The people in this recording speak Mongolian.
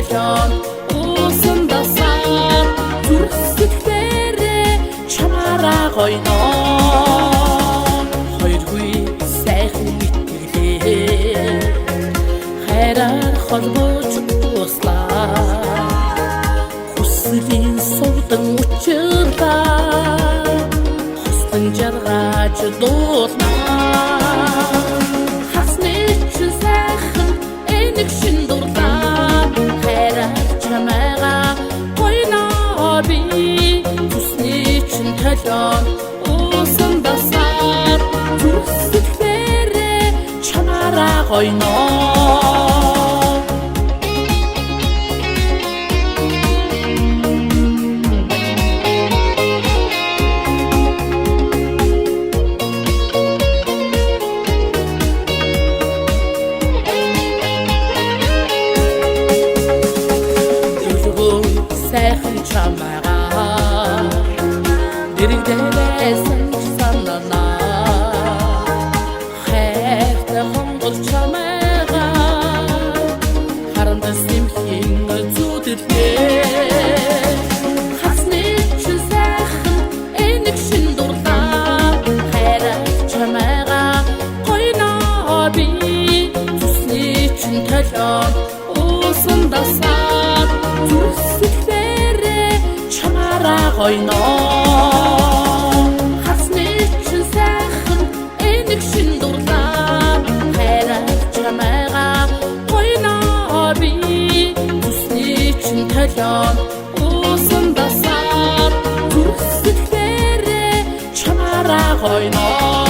толион уусандасаар зүрхсэтгээрээ чамаараа гойноо хоёргүй сайхан итгэлээ хайраар холбож туслаа хүслийн сувдан учирлаа хослон жаргаж дуулнаа хасны чи сайхан энийг шиндурлаа хайраар чамайгаа гойноо би хүсний чин толион уусандасаар зүрхсэтгээрээ чамаараа гойноо сайхан чамайгаа дэрэгдээсэн сананаа хайртай хонгор чамайгаа харандас нэмхийн зүдэрлээ хасны чи сайхан энийг шиндурлаа хайраар чамайгаа гойноо би зүсний чин толион уусандасаар зүрхсэтгээрээ чамаараа гойноо хасны чи сайхан энийг шиндурлаа хайраар чамайгаа гойноо би зүсний чин толион уусандасаар зүрхсэтгээрээ чамаараа гойноо